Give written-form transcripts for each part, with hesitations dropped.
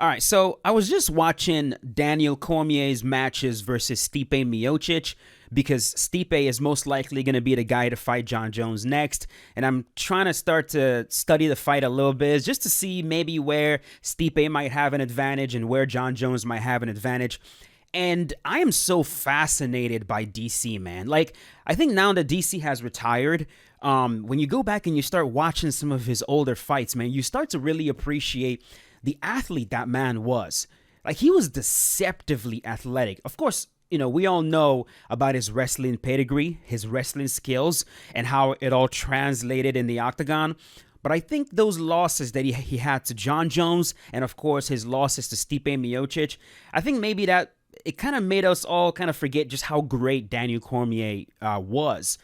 All right, so I was just watching Daniel Cormier's matches versus Stipe Miocic because Stipe is most likely going to be the guy to fight John Jones next. And I'm trying to start to study the fight a little bit just to see maybe where Stipe might have an advantage and where John Jones might have an advantage. And I am so fascinated by DC, man. Like, I think now that DC has retired, when you go back and you start watching some of his older fights, man, you start to really appreciate the athlete that man was. Like, he was deceptively athletic. Of course, you know, we all know about his wrestling pedigree, his wrestling skills, and how it all translated in the octagon. But I think those losses that he had to John Jones, and of course his losses to Stipe Miocic, I think maybe that it kind of made us all kind of forget just how great Daniel Cormier was.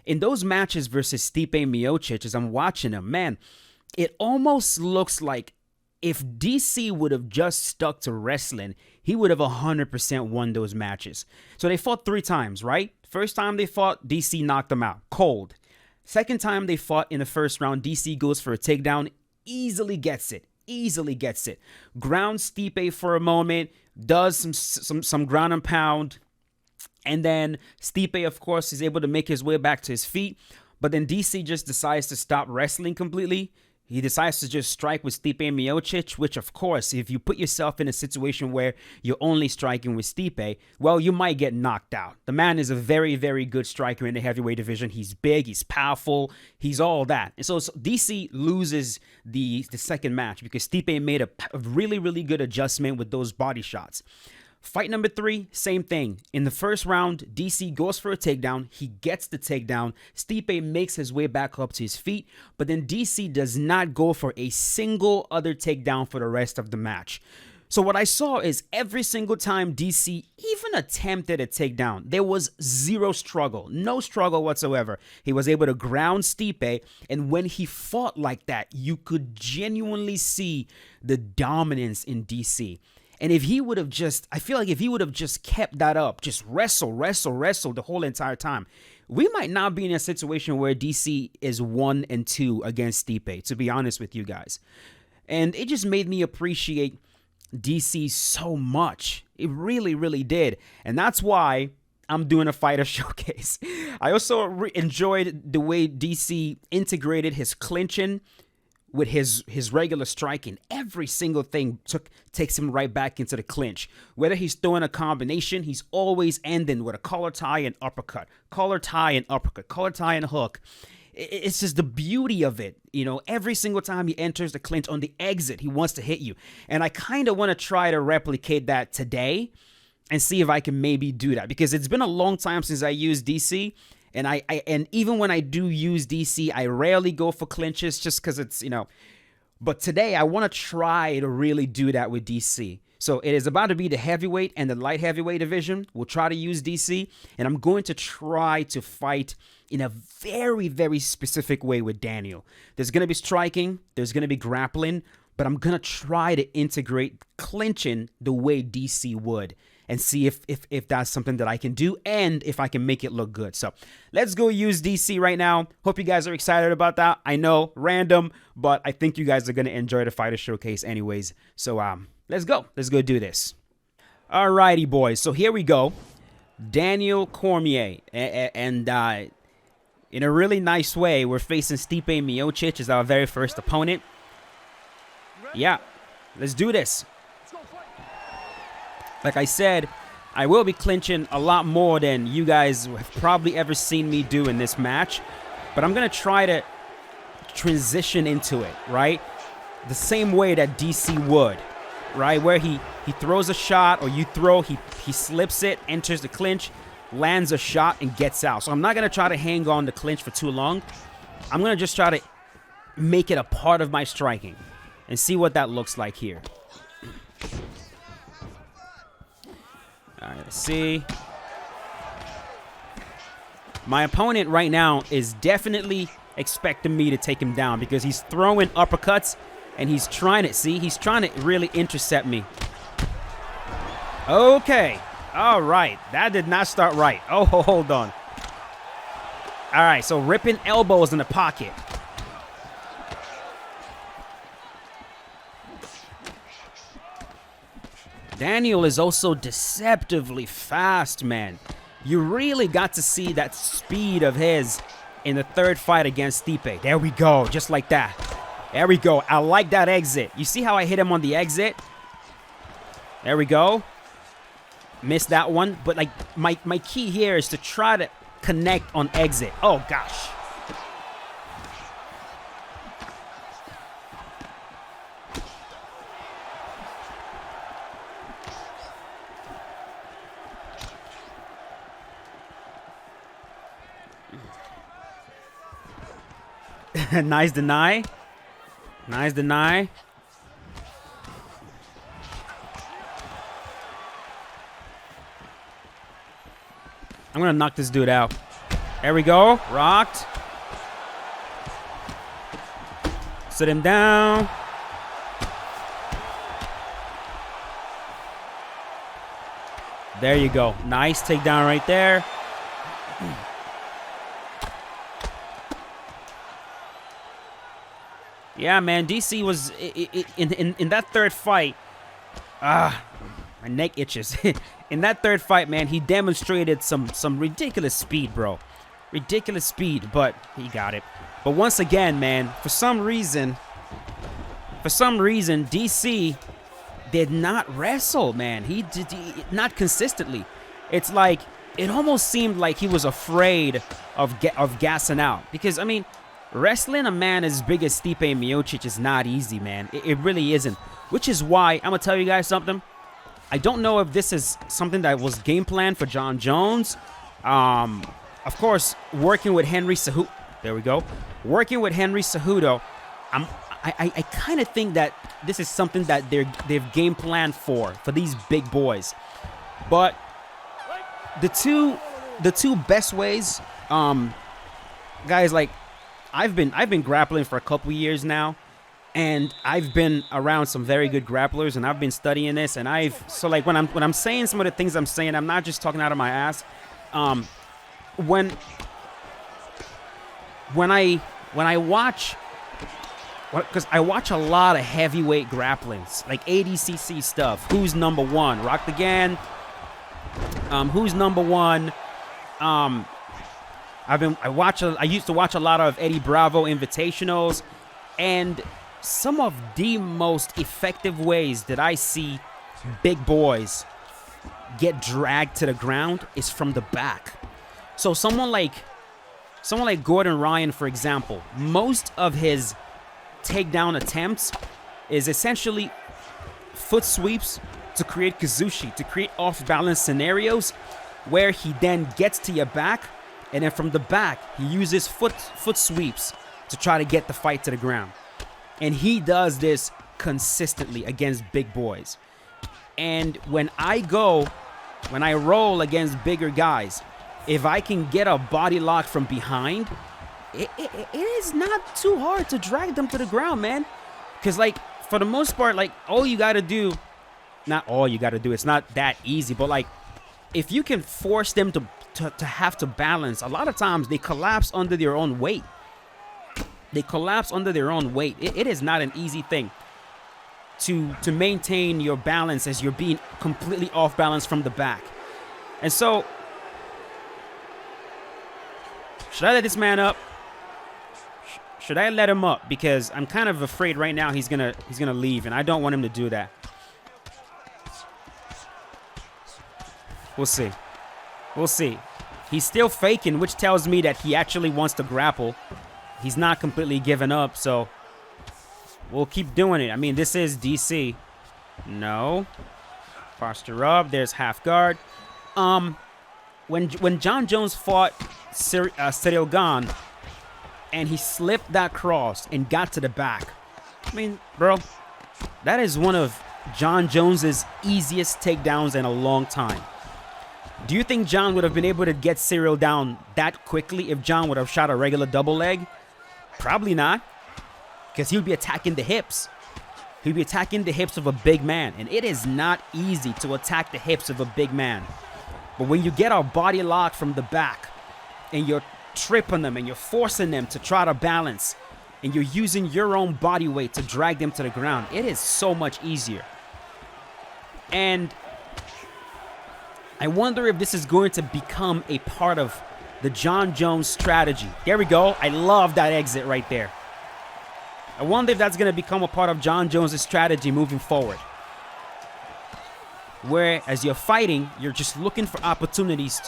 In those matches versus Stipe Miocic, as I'm watching him, man, it almost looks like if DC would have just stuck to wrestling, he would have 100% won those matches. So they fought 3 times, right? First time they fought, DC knocked them out, cold. Second time they fought in the first round, DC goes for a takedown, easily gets it. Grounds Stipe for a moment, does some ground and pound, and then Stipe, of course, is able to make his way back to his feet. But then DC just decides to stop wrestling completely. He decides to just strike with Stipe Miocic, which, of course, if you put yourself in a situation where you're only striking with Stipe, well, you might get knocked out. The man is a very, very good striker in the heavyweight division. He's big, he's powerful, he's all that. And so DC loses the second match because Stipe made a really, really good adjustment with those body shots. Fight number 3, same thing. In the first round, DC goes for a takedown. He gets the takedown. Stipe makes his way back up to his feet, but then DC does not go for a single other takedown for the rest of the match. So what I saw is every single time DC even attempted a takedown, there was zero struggle, no struggle whatsoever. He was able to ground Stipe, and when he fought like that, you could genuinely see the dominance in DC. And if he would have just, I feel like if he would have just kept that up, just wrestle the whole entire time, we might not be in a situation where DC is 1-2 against Stipe, to be honest with you guys. And it just made me appreciate DC so much. It really, really did. And that's why I'm doing a fighter showcase. I also enjoyed the way DC integrated his clinching with his regular striking. Every single thing takes him right back into the clinch. Whether he's throwing a combination, he's always ending with a collar tie and uppercut. Collar tie and uppercut. Collar tie and hook. It's just the beauty of it. You know, every single time he enters the clinch on the exit, he wants to hit you. And I kind of want to try to replicate that today and see if I can maybe do that. Because it's been a long time since I used DC. And and even when I do use DC, I rarely go for clinches just because it's, you know. But today, I want to try to really do that with DC. So it is about to be the heavyweight and the light heavyweight division. We'll try to use DC. And I'm going to try to fight in a very, very specific way with Daniel. There's going to be striking. There's going to be grappling. But I'm going to try to integrate clinching the way DC would. And see if that's something that I can do and if I can make it look good. So let's go use DC right now. Hope you guys are excited about that. I know, random, but I think you guys are going to enjoy the fighter showcase anyways. So let's go. Let's go do this. Alrighty, boys. So here we go. Daniel Cormier. And in a really nice way, we're facing Stipe Miocic as our very first opponent. Yeah, let's do this. Like I said, I will be clinching a lot more than you guys have probably ever seen me do in this match. But I'm going to try to transition into it, right? The same way that DC would, right? Where he throws a shot or you throw, he slips it, enters the clinch, lands a shot, and gets out. So I'm not going to try to hang on the clinch for too long. I'm going to just try to make it a part of my striking and see what that looks like here. All right, let's see. My opponent right now is definitely expecting me to take him down because he's throwing uppercuts and he's trying to really intercept me. Okay. All right. That did not start right. Oh, hold on. All right, so ripping elbows in the pocket. Daniel is also deceptively fast, man. You really got to see that speed of his in the third fight against Stipe. There we go, just like that. There we go. I like that exit. You see how I hit him on the exit? There we go. Missed that one. But like my key here is to try to connect on exit. Oh, gosh. Nice deny. Nice deny. I'm going to knock this dude out. There we go. Rocked. Sit him down. There you go. Nice takedown right there. Yeah, man. DC was in that third fight. My neck itches. In that third fight, man, he demonstrated some ridiculous speed, bro. Ridiculous speed, but he got it. But once again, man, for some reason, DC did not wrestle, man. He did not consistently. It's like it almost seemed like he was afraid of gassing out. Because I mean, wrestling a man as big as Stipe Miocic is not easy, man. It really isn't. Which is why I'm gonna tell you guys something. I don't know if this is something that was game planned for Jon Jones. Of course, working with Henry Cejudo. There we go. Working with Henry Cejudo. I kind of think that this is something that they've game planned for these big boys. But the two best ways, guys, like I've been grappling for a couple years now. And I've been around some very good grapplers, and I've been studying this. And so like when I'm saying some of the things I'm saying, I'm not just talking out of my ass. When I watch, because I watch a lot of heavyweight grapplings, like ADCC stuff. Who's number one? Rocked again. Who's number one? I used to watch a lot of Eddie Bravo invitationals, and some of the most effective ways that I see big boys get dragged to the ground is from the back. So someone like Gordon Ryan, for example, most of his takedown attempts is essentially foot sweeps to create kazushi, to create off-balance scenarios where he then gets to your back, and then from the back he uses foot sweeps to try to get the fight to the ground. And he does this consistently against big boys. And when I roll against bigger guys, if I can get a body lock from behind, it is not too hard to drag them to the ground, man. Because, like, for the most part, like, all you got to do, not all you got to do, it's not that easy, but, like, if you can force them to have to balance, a lot of times they collapse under their own weight. They collapse under their own weight. It is not an easy thing to maintain your balance as you're being completely off balance from the back. And so, should I let this man up? Should I let him up? Because I'm kind of afraid right now he's gonna leave, and I don't want him to do that. We'll see. We'll see. He's still faking, which tells me that he actually wants to grapple. He's not completely given up, so we'll keep doing it. I mean, this is DC. No. Posture up. There's half guard. When Jon Jones fought Ciryl Gane, and he slipped that cross and got to the back. I mean, bro, that is one of Jon Jones's easiest takedowns in a long time. Do you think Jon would have been able to get Ciryl down that quickly if Jon would have shot a regular double leg? Probably not, because he would be attacking the hips. He would be attacking the hips of a big man, and it is not easy to attack the hips of a big man. But when you get a body lock from the back, and you're tripping them, and you're forcing them to try to balance, and you're using your own body weight to drag them to the ground, it is so much easier. And I wonder if this is going to become a part of the Jon Jones strategy. There we go. I love that exit right there. I wonder if that's going to become a part of Jon Jones' strategy moving forward. Where as you're fighting, you're just looking for opportunities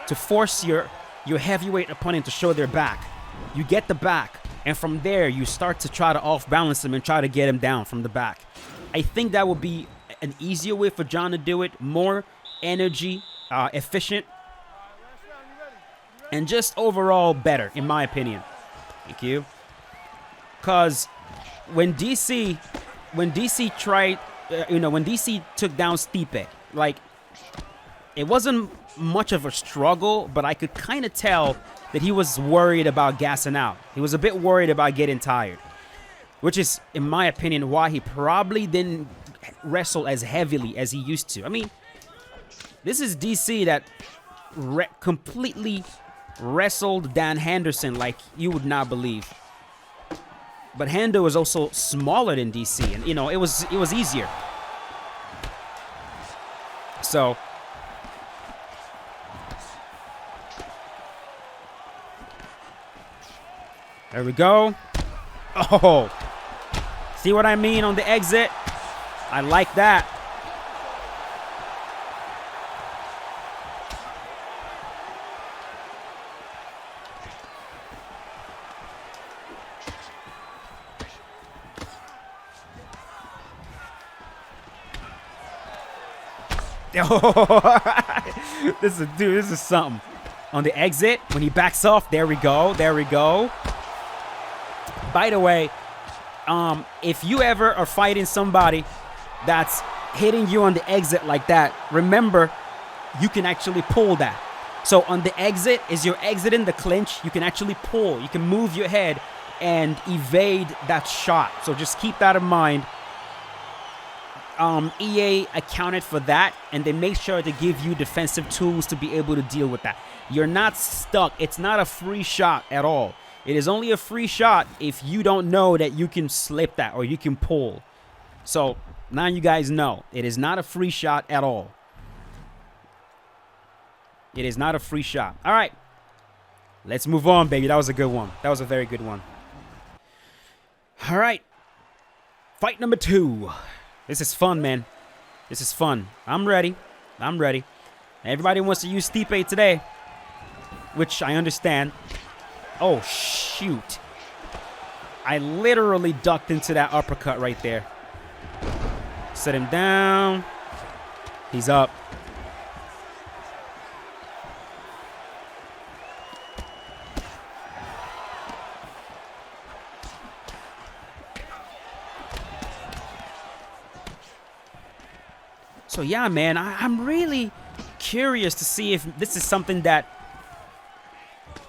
to force your heavyweight opponent to show their back. You get the back, and from there, you start to try to off-balance him and try to get him down from the back. I think that would be an easier way for Jon to do it, more energy, efficient, and just overall better, in my opinion. Thank you. Because when DC tried, when DC took down Stipe, like, it wasn't much of a struggle, but I could kind of tell that he was worried about gassing out. He was a bit worried about getting tired, which is, in my opinion, why he probably didn't wrestle as heavily as he used to. I mean, this is DC that completely wrestled Dan Henderson like you would not believe. But Hendo is also smaller than DC, and it was easier. So there we go. Oh, see what I mean on the exit? I like that. This is something. On the exit, when he backs off, there we go. There we go. By the way, if you ever are fighting somebody that's hitting you on the exit like that, remember, you can actually pull that. So on the exit, as you're exiting the clinch, you can actually pull. You can move your head and evade that shot. So just keep that in mind. EA accounted for that, and they make sure to give you defensive tools to be able to deal with that. You're not stuck. It's not a free shot at all. It is only a free shot if you don't know that you can slip that or you can pull. So now you guys know. It is not a free shot at all. It is not a free shot. All right. Let's move on, baby. That was a good one. That was a very good one. All right. Fight number 2. This is fun, man. This is fun. I'm ready. I'm ready. Everybody wants to use Stipe today, which I understand. Oh, shoot. I literally ducked into that uppercut right there. Set him down. He's up. So yeah, man, I'm really curious to see if this is something that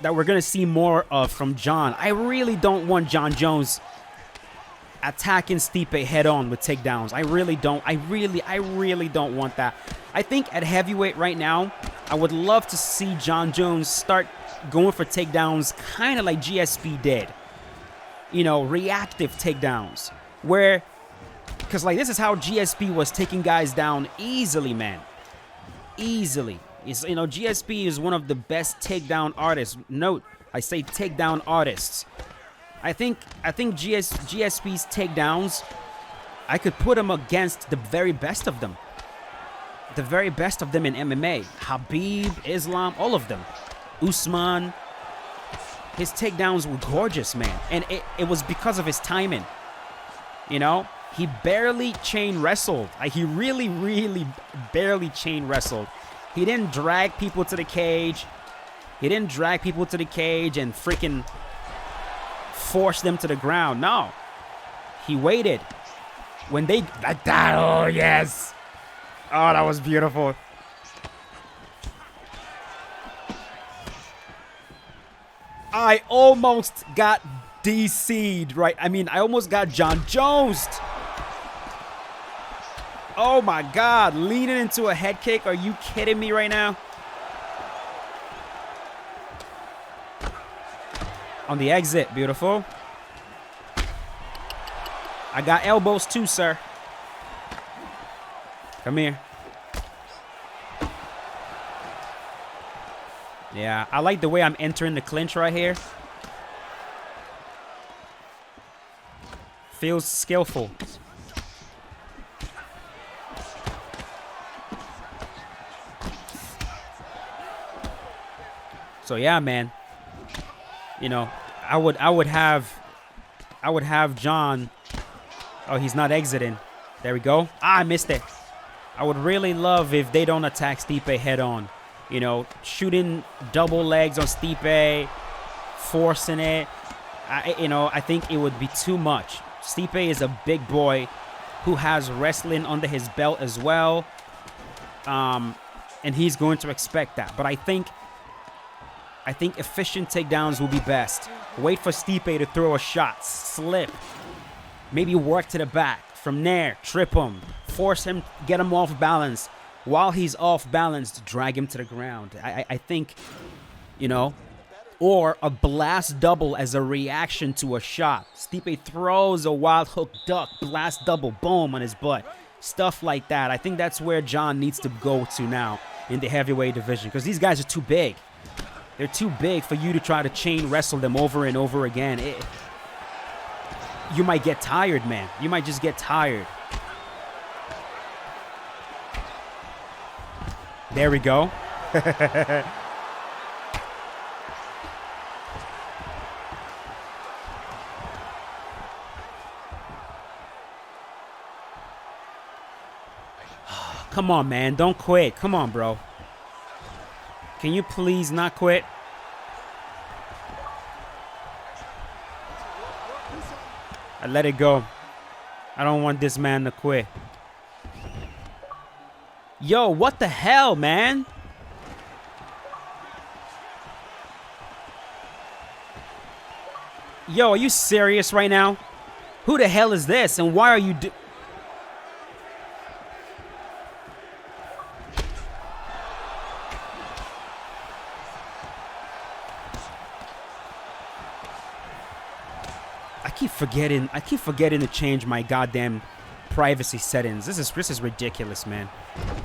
we're gonna see more of from Jon. I really don't want Jon Jones attacking Stipe head on with takedowns. I really don't. I really don't want that. I think at heavyweight right now, I would love to see Jon Jones start going for takedowns, kind of like GSP did. Reactive takedowns, where. Because, like, this is how GSP was taking guys down easily, man. Easily. GSP is one of the best takedown artists. Note, I say takedown artists. I think GSP's takedowns, I could put him against the very best of them. The very best of them in MMA. Habib, Islam, all of them. Usman. His takedowns were gorgeous, man. And it was because of his timing. He barely chain wrestled. He really, really barely chain wrestled. He didn't drag people to the cage. He didn't drag people to the cage and freaking force them to the ground. No. He waited. When they... Like that. Oh, yes. Oh, that was beautiful. I almost got DC'd, right? I mean, I almost got Jon Jones. Oh my God, leaning into a head kick. Are you kidding me right now? On the exit, beautiful. I got elbows too, sir. Come here. Yeah, I like the way I'm entering the clinch right here. Feels skillful. So yeah, man. You know, I would have John. Oh, he's not exiting. There we go. Ah, I missed it. I would really love if they don't attack Stipe head on. You know, shooting double legs on Stipe, forcing it. I think it would be too much. Stipe is a big boy who has wrestling under his belt as well. And he's going to expect that. But I think efficient takedowns will be best. Wait for Stipe to throw a shot, slip, maybe work to the back. From there, trip him, force him, get him off balance. While he's off balance, drag him to the ground. I think, you know, or a blast double as a reaction to a shot. Stipe throws a wild hook duck, blast double, boom, on his butt. Stuff like that. I think that's where John needs to go to now in the heavyweight division, because these guys are too big. They're too big for you to try to chain wrestle them over and over again. You might get tired, man. You might just get tired. There we go. Come on, man. Don't quit. Come on, bro. Can you please not quit? I let it go. I don't want this man to quit. Yo, what the hell, man? Yo, are you serious right now? Who the hell is this? And why are you I keep forgetting to change my goddamn privacy settings. This is ridiculous, man.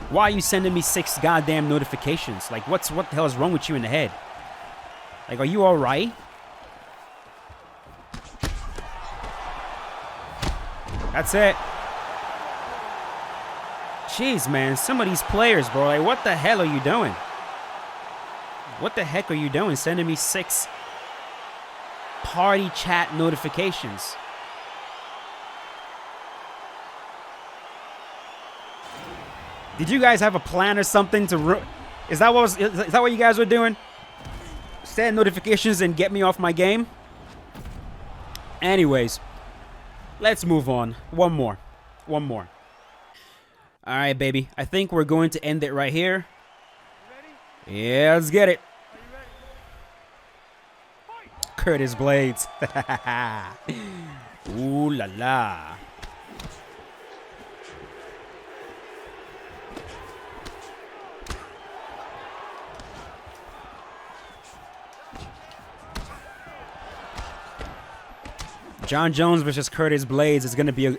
Why are you sending me 6 goddamn notifications? Like, what the hell is wrong with you in the head? Like, are you all right? That's it. Jeez, man. Some of these players, bro. Like, what the hell are you doing? What the heck are you doing? Sending me 6 party chat notifications. Did you guys have a plan or something to is that what you guys were doing? Send notifications and get me off my game? Anyways, let's move on. One more. All right, baby. I think we're going to end it right here. Yeah, let's get it. Curtis Blades. Ooh la la. John Jones versus Curtis Blades is going to be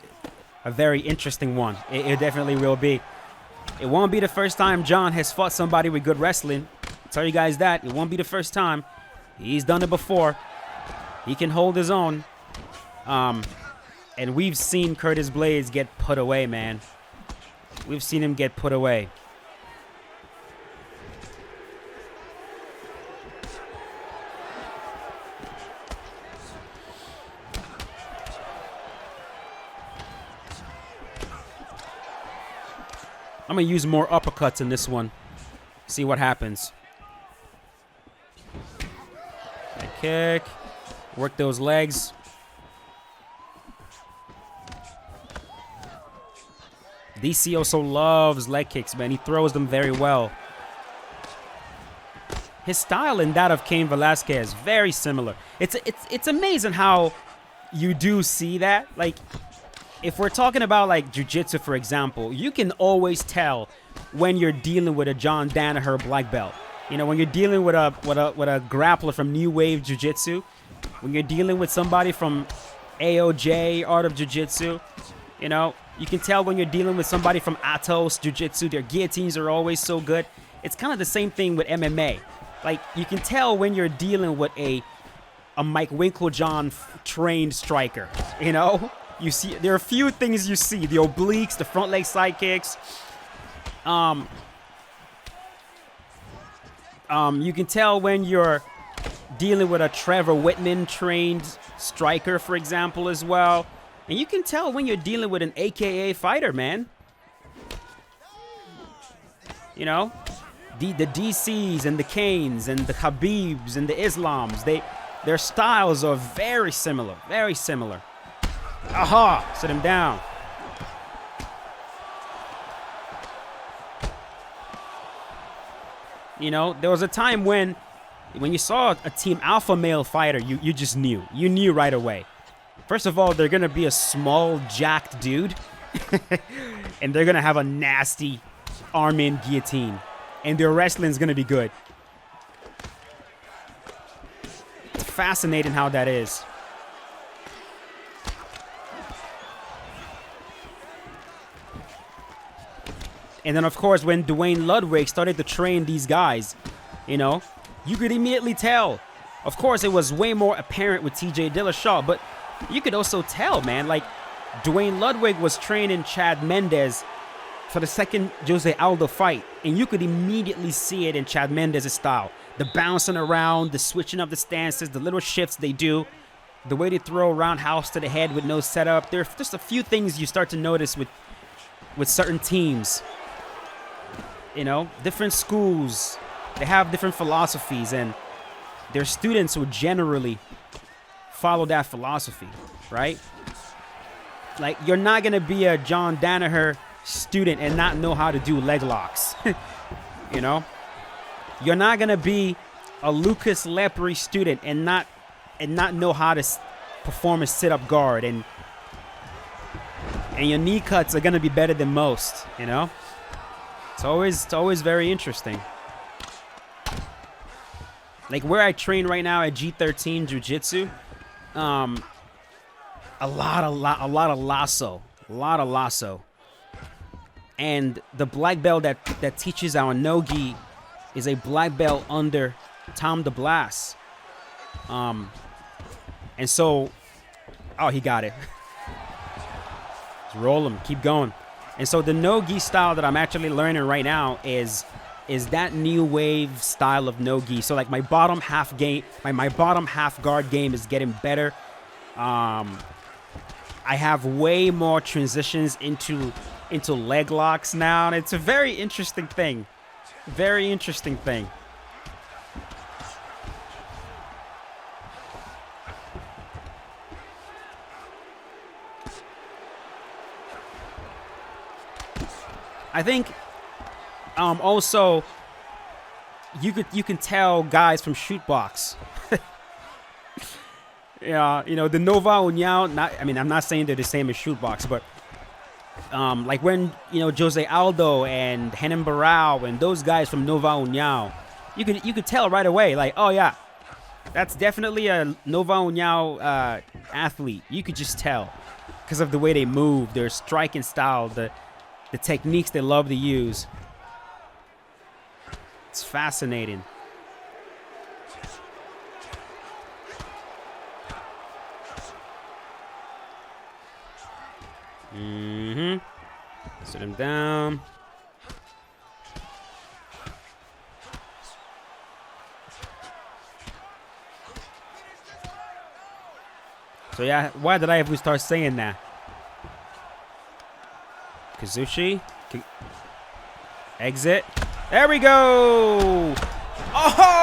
a very interesting one. It definitely will be. It won't be the first time John has fought somebody with good wrestling. I'll tell you guys that. It won't be the first time. He's done it before. He can hold his own. And we've seen Curtis Blades get put away, man. We've seen him get put away. I'm going to use more uppercuts in this one. See what happens. That kick. Work those legs. DC also loves leg kicks, man. He throws them very well. His style and that of Cain Velasquez, very similar. It's amazing how you do see that. Like, if we're talking about like jiu-jitsu, for example, you can always tell when you're dealing with a John Danaher black belt. You know, when you're dealing with a grappler from New Wave Jiu-Jitsu, when you're dealing with somebody from AOJ, Art of Jiu-Jitsu, you know, You can tell when you're dealing with somebody from Atos, Jiu-Jitsu, their guillotines are always so good. It's kind of the same thing with MMA. Like, you can tell when you're dealing with a Mike Winklejohn trained striker, you know? You see, there are a few things you see. The obliques, the front leg side kicks. You can tell when you're dealing with a Trevor Whitman trained striker, for example, as well. And you can tell when you're dealing with an AKA fighter, man. You know, the DCs and the Kanes and the Khabibs and the Islams, their styles are very similar, very similar. Aha! Sit him down. You know, there was a time when you saw a team alpha male fighter, you just knew. You knew right away. First of all, they're going to be a small, jacked dude. And they're going to have a nasty arm-in guillotine. And their wrestling's going to be good. It's fascinating how that is. And then, of course, when Dwayne Ludwig started to train these guys, you know, you could immediately tell. Of course, it was way more apparent with TJ Dillashaw, but you could also tell, man, like, Dwayne Ludwig was training Chad Mendes for the second Jose Aldo fight, and you could immediately see it in Chad Mendes' style. The bouncing around, the switching of the stances, the little shifts they do, the way they throw a roundhouse to the head with no setup. There are just a few things you start to notice with certain teams. You know, different schools, they have different philosophies, and their students will generally follow that philosophy, right? Like, you're not going to be a John Danaher student and not know how to do leg locks. You know? You're not going to be a Lucas Lepre student and not know how to perform a sit-up guard, and your knee cuts are going to be better than most, you know? It's always very interesting. Like, where I train right now at G13 Jiu-Jitsu, a lot of lasso. And the black belt that teaches our no-gi is a black belt under Tom DeBlas. And so, oh, he got it. Just roll him, keep going. And so the no-gi style that I'm actually learning right now is that new wave style of no-gi. So like my bottom half game, my bottom half guard game is getting better. I have way more transitions into leg locks now, and it's a very interesting thing. Very interesting thing. I think also you can tell guys from shootbox. Yeah, you know, the Nova União, I'm not saying they're the same as shootbox, but like when, you know, Jose Aldo and Renan Barão and those guys from Nova União, you could tell right away, like, oh yeah, that's definitely a Nova União athlete. You could just tell because of the way they move, their striking style, the techniques they love to use. It's fascinating. Sit him down. So yeah, why did I ever start saying that? Kazushi. Exit. There we go! Oh!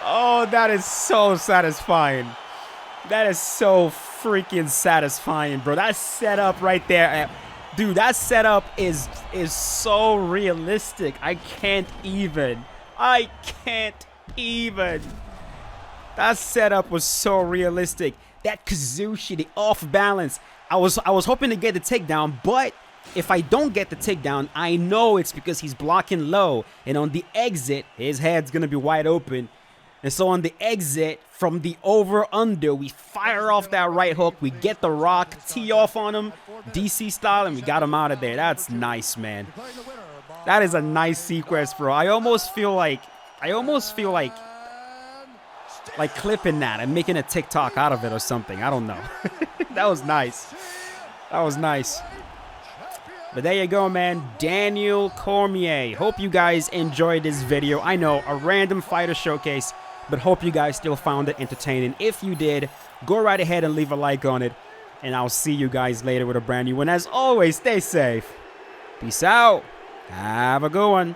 Oh, that is so satisfying. That is so freaking satisfying, bro. That setup right there. Dude, that setup is so realistic. I can't even. That setup was so realistic. That Kazushi, the off balance. I was hoping to get the takedown, but If I don't get the takedown, I know it's because he's blocking low. And on the exit, his head's going to be wide open. And so on the exit, from the over-under, we fire off that right hook. We get the rock, tee off on him, DC style, and we got him out of there. That's nice, man. That is a nice sequence, bro. I almost feel like clipping that and making a TikTok out of it or something. I don't know. That was nice. That was nice. But there you go, man. Daniel Cormier. Hope you guys enjoyed this video. I know, a random fighter showcase, but hope you guys still found it entertaining. If you did, go right ahead and leave a like on it. And I'll see you guys later with a brand new one. As always, stay safe. Peace out. Have a good one.